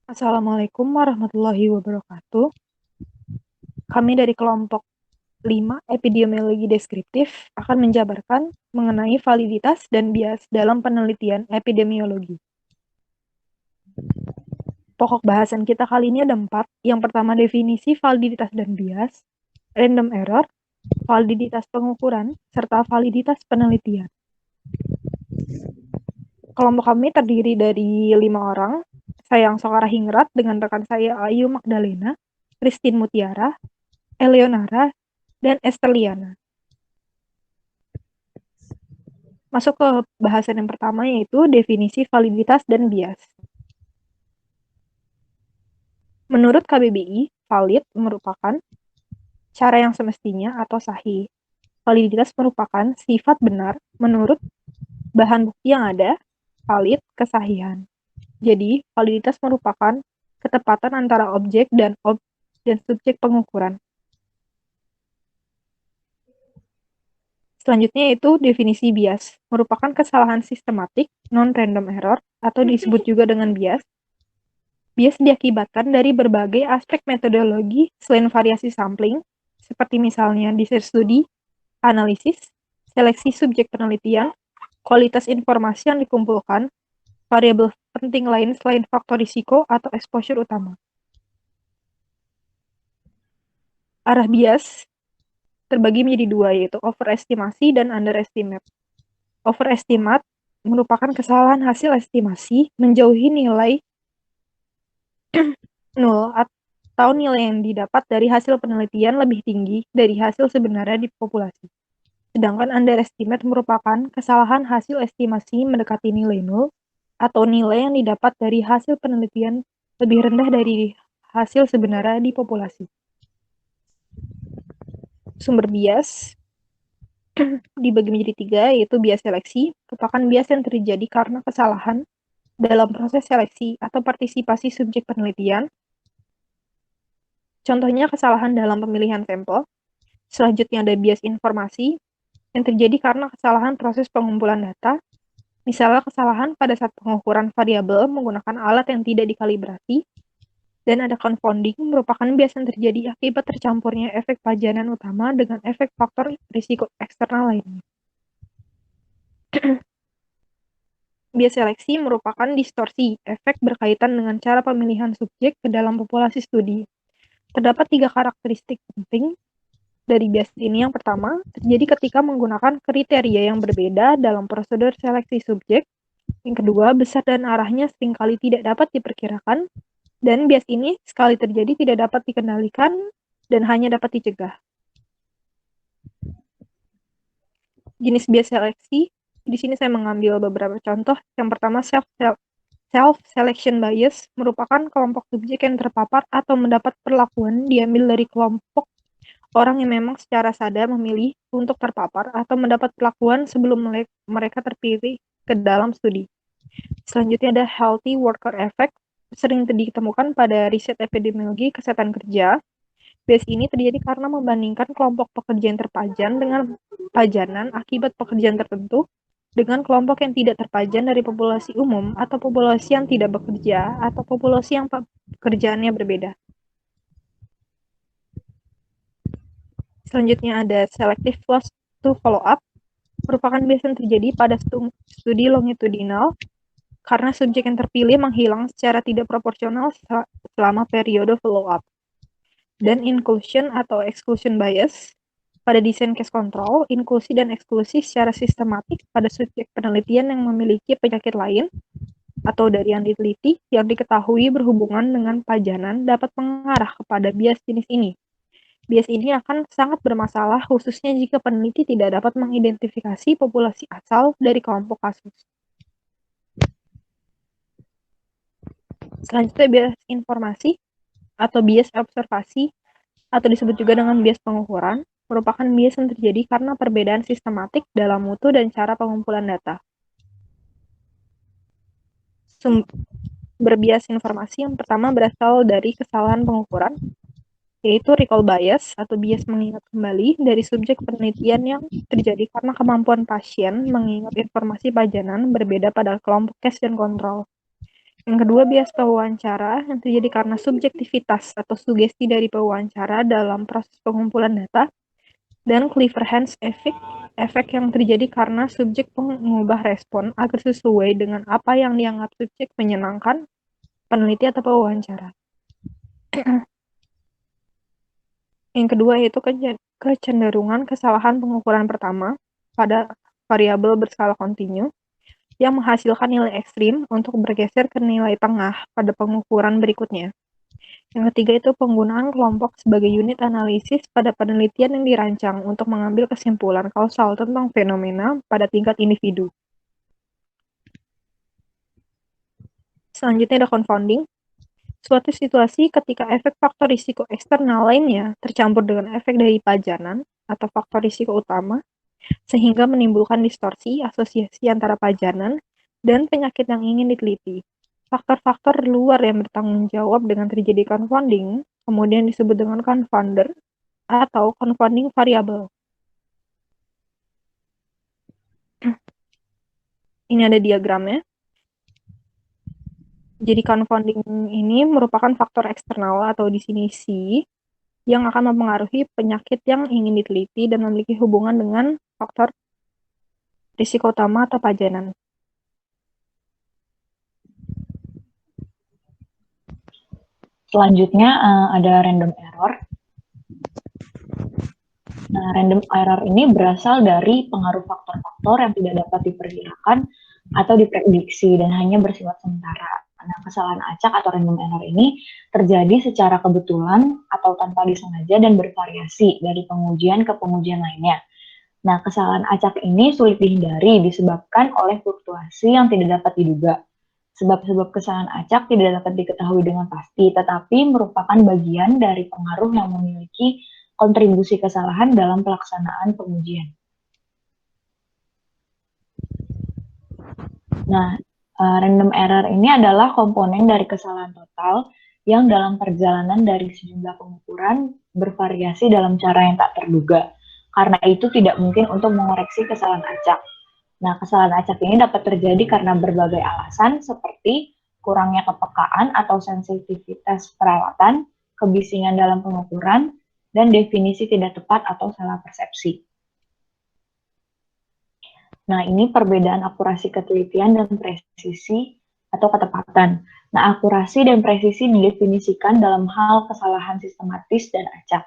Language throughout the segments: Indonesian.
Assalamualaikum warahmatullahi wabarakatuh. Kami dari kelompok 5 epidemiologi deskriptif akan menjabarkan mengenai validitas dan bias dalam penelitian epidemiologi. Pokok bahasan kita kali ini ada 4. Yang pertama definisi validitas dan bias, random error, validitas pengukuran, serta validitas penelitian. Kelompok kami terdiri dari 5 orang. Saya yang Sokara Hingrat dengan rekan saya Ayu Magdalena, Christine Mutiara, Eleonara, dan Esteliana. Masuk ke bahasan yang pertama, yaitu definisi validitas dan bias. Menurut KBBI, valid merupakan cara yang semestinya atau sahih. Validitas merupakan sifat benar menurut bahan bukti yang ada, valid kesahihan. Jadi, validitas merupakan ketepatan antara objek dan subjek pengukuran. Selanjutnya yaitu definisi bias, merupakan kesalahan sistematik, non-random error, atau disebut juga dengan bias. Bias diakibatkan dari berbagai aspek metodologi selain variasi sampling, seperti misalnya desain studi, analisis, seleksi subjek penelitian, kualitas informasi yang dikumpulkan, variabel penting lain selain faktor risiko atau exposure utama. Arah bias terbagi menjadi dua, yaitu overestimasi dan underestimate. Overestimate merupakan kesalahan hasil estimasi menjauhi nilai nol atau nilai yang didapat dari hasil penelitian lebih tinggi dari hasil sebenarnya di populasi. Sedangkan underestimate merupakan kesalahan hasil estimasi mendekati nilai nol atau nilai yang didapat dari hasil penelitian lebih rendah dari hasil sebenarnya di populasi. Sumber bias dibagi menjadi 3, yaitu bias seleksi, merupakan bias yang terjadi karena kesalahan dalam proses seleksi atau partisipasi subjek penelitian. Contohnya kesalahan dalam pemilihan sampel. Selanjutnya ada bias informasi yang terjadi karena kesalahan proses pengumpulan data. Misalnya kesalahan pada saat pengukuran variabel menggunakan alat yang tidak dikalibrasi. Dan ada confounding, merupakan bias yang terjadi akibat tercampurnya efek pajanan utama dengan efek faktor risiko eksternal lainnya. Bias seleksi merupakan distorsi efek berkaitan dengan cara pemilihan subjek ke dalam populasi studi. Terdapat 3 karakteristik penting dari bias ini. Yang pertama, terjadi ketika menggunakan kriteria yang berbeda dalam prosedur seleksi subjek. Yang kedua, besar dan arahnya seringkali tidak dapat diperkirakan. Dan bias ini sekali terjadi tidak dapat dikendalikan dan hanya dapat dicegah. Jenis bias seleksi, di sini saya mengambil beberapa contoh. Yang pertama, self-selection bias merupakan kelompok subjek yang terpapar atau mendapat perlakuan diambil dari kelompok orang yang memang secara sadar memilih untuk terpapar atau mendapat perlakuan sebelum mereka terpilih ke dalam studi. Selanjutnya ada healthy worker effect, sering ditemukan pada riset epidemiologi kesehatan kerja. Bias ini terjadi karena membandingkan kelompok pekerja yang terpajan dengan pajanan akibat pekerjaan tertentu dengan kelompok yang tidak terpajan dari populasi umum atau populasi yang tidak bekerja atau populasi yang pekerjaannya berbeda. Selanjutnya ada selective loss to follow up, merupakan bias yang terjadi pada studi longitudinal karena subjek yang terpilih menghilang secara tidak proporsional selama periode follow-up. Dan inclusion atau exclusion bias, pada desain case control, inklusi dan eksklusi secara sistematik pada subjek penelitian yang memiliki penyakit lain atau dari yang diteliti yang diketahui berhubungan dengan pajanan dapat mengarah kepada bias jenis ini. Bias ini akan sangat bermasalah khususnya jika peneliti tidak dapat mengidentifikasi populasi asal dari kelompok kasus. Selanjutnya bias informasi atau bias observasi atau disebut juga dengan bias pengukuran, merupakan bias yang terjadi karena perbedaan sistematik dalam mutu dan cara pengumpulan data. Sumber bias informasi yang pertama berasal dari kesalahan pengukuran, yaitu recall bias atau bias mengingat kembali dari subjek penelitian yang terjadi karena kemampuan pasien mengingat informasi pajanan berbeda pada kelompok case dan kontrol. Yang kedua, bias pewawancara yang terjadi karena subjektivitas atau sugesti dari pewawancara dalam proses pengumpulan data. Dan Clifford-Hans effect, efek yang terjadi karena subjek mengubah respon agar sesuai dengan apa yang dianggap subjek menyenangkan peneliti atau pewawancara. Yang kedua yaitu kecenderungan kesalahan pengukuran pertama pada variabel berskala kontinu yang menghasilkan nilai ekstrim untuk bergeser ke nilai tengah pada pengukuran berikutnya. Yang ketiga itu penggunaan kelompok sebagai unit analisis pada penelitian yang dirancang untuk mengambil kesimpulan kausal tentang fenomena pada tingkat individu. Selanjutnya ada confounding. Suatu situasi ketika efek faktor risiko eksternal lainnya tercampur dengan efek dari pajanan atau faktor risiko utama, sehingga menimbulkan distorsi asosiasi antara pajanan dan penyakit yang ingin diteliti. Faktor-faktor luar yang bertanggung jawab dengan terjadi confounding kemudian disebut dengan confounder atau confounding variable. Ini ada diagramnya. Jadi confounding ini merupakan faktor eksternal atau di sini C yang akan mempengaruhi penyakit yang ingin diteliti dan memiliki hubungan dengan faktor risiko utama atau pajanan. Selanjutnya ada random error. Nah, random error ini berasal dari pengaruh faktor-faktor yang tidak dapat diperkirakan atau diprediksi dan hanya bersifat sementara. Nah, kesalahan acak atau random error ini terjadi secara kebetulan atau tanpa disengaja dan bervariasi dari pengujian ke pengujian lainnya. Nah, kesalahan acak ini sulit dihindari disebabkan oleh fluktuasi yang tidak dapat diduga. Sebab-sebab kesalahan acak tidak dapat diketahui dengan pasti, tetapi merupakan bagian dari pengaruh yang memiliki kontribusi kesalahan dalam pelaksanaan pengujian. Nah, random error ini adalah komponen dari kesalahan total yang dalam perjalanan dari sejumlah pengukuran bervariasi dalam cara yang tak terduga. Karena itu tidak mungkin untuk mengoreksi kesalahan acak. Nah, kesalahan acak ini dapat terjadi karena berbagai alasan seperti kurangnya kepekaan atau sensitivitas peralatan, kebisingan dalam pengukuran, dan definisi tidak tepat atau salah persepsi. Nah, ini perbedaan akurasi ketelitian dan presisi atau ketepatan. Nah, akurasi dan presisi didefinisikan dalam hal kesalahan sistematis dan acak.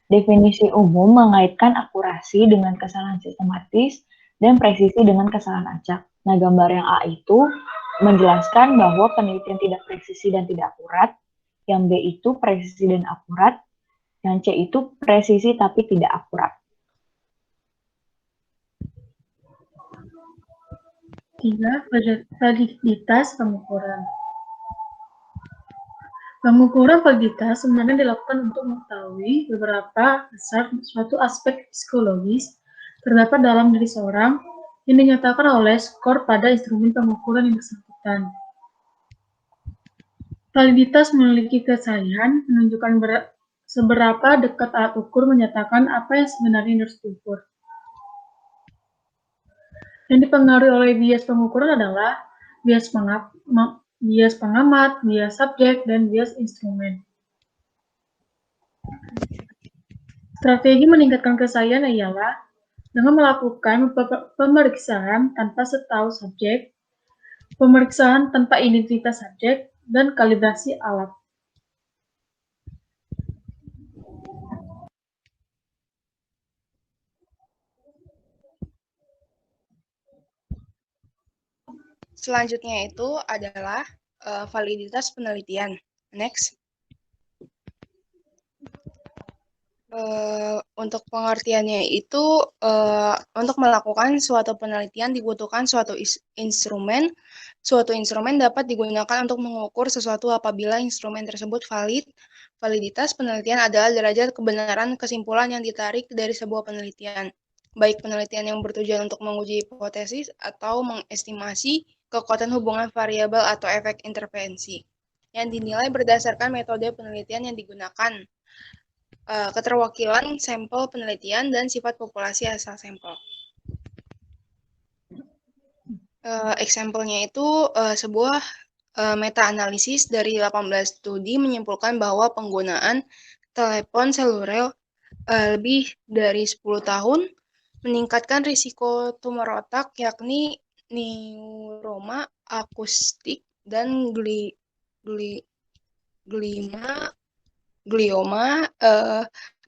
Definisi umum mengaitkan akurasi dengan kesalahan sistematis dan presisi dengan kesalahan acak. Nah, gambar yang A itu menjelaskan bahwa penelitian tidak presisi dan tidak akurat, yang B itu presisi dan akurat, yang C itu presisi tapi tidak akurat. 3. Validitas pengukuran. Pengukuran validitas sebenarnya dilakukan untuk mengetahui beberapa besar suatu aspek psikologis terdapat dalam diri seorang yang dinyatakan oleh skor pada instrumen pengukuran yang bersangkutan. Validitas memiliki kesahihan menunjukkan seberapa dekat alat ukur menyatakan apa yang sebenarnya harus diukur. Yang dipengaruhi oleh bias pengukuran adalah bias pengamat, bias subjek, dan bias instrumen. Strategi meningkatkan kesahihan ialah dengan melakukan pemeriksaan tanpa setahu subjek, pemeriksaan tanpa identitas subjek, dan kalibrasi alat. Selanjutnya itu adalah validitas penelitian. Next. Untuk pengertiannya itu untuk melakukan suatu penelitian dibutuhkan suatu instrumen. Suatu instrumen dapat digunakan untuk mengukur sesuatu apabila instrumen tersebut valid. Validitas penelitian adalah derajat kebenaran kesimpulan yang ditarik dari sebuah penelitian, baik penelitian yang bertujuan untuk menguji hipotesis atau mengestimasi kekuatan hubungan variabel atau efek intervensi yang dinilai berdasarkan metode penelitian yang digunakan, keterwakilan sampel penelitian, dan sifat populasi asal sampel. Example-nya itu sebuah meta-analisis dari 18 studi menyimpulkan bahwa penggunaan telepon seluler lebih dari 10 tahun meningkatkan risiko tumor otak, yakni neuroma, akustik, dan glioma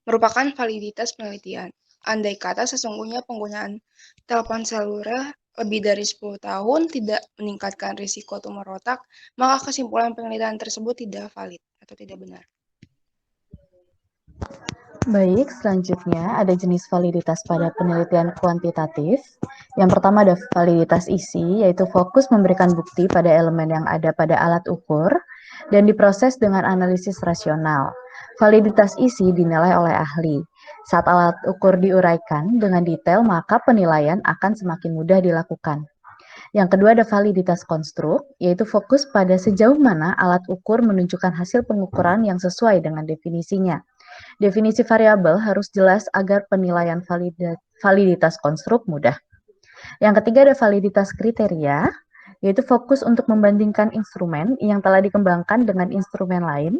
merupakan validitas penelitian. Andai kata sesungguhnya penggunaan telepon seluler lebih dari 10 tahun tidak meningkatkan risiko tumor otak, maka kesimpulan penelitian tersebut tidak valid atau tidak benar. Baik, selanjutnya ada jenis validitas pada penelitian kuantitatif. Yang pertama ada validitas isi, yaitu fokus memberikan bukti pada elemen yang ada pada alat ukur dan diproses dengan analisis rasional. Validitas isi dinilai oleh ahli. Saat alat ukur diuraikan dengan detail, maka penilaian akan semakin mudah dilakukan. Yang kedua ada validitas konstruk, yaitu fokus pada sejauh mana alat ukur menunjukkan hasil pengukuran yang sesuai dengan definisinya. Definisi variabel harus jelas agar penilaian validitas konstruk mudah. Yang ketiga ada validitas kriteria, yaitu fokus untuk membandingkan instrumen yang telah dikembangkan dengan instrumen lain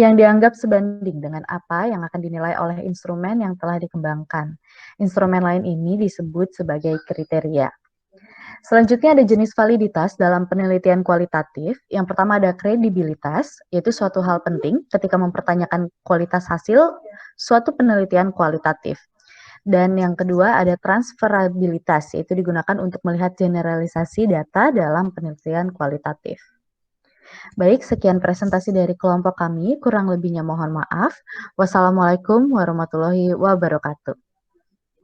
yang dianggap sebanding dengan apa yang akan dinilai oleh instrumen yang telah dikembangkan. Instrumen lain ini disebut sebagai kriteria. Selanjutnya ada jenis validitas dalam penelitian kualitatif. Yang pertama ada kredibilitas, yaitu suatu hal penting ketika mempertanyakan kualitas hasil suatu penelitian kualitatif. Dan yang kedua ada transferabilitas, yaitu digunakan untuk melihat generalisasi data dalam penelitian kualitatif. Baik, sekian presentasi dari kelompok kami. Kurang lebihnya mohon maaf. Wassalamualaikum warahmatullahi wabarakatuh.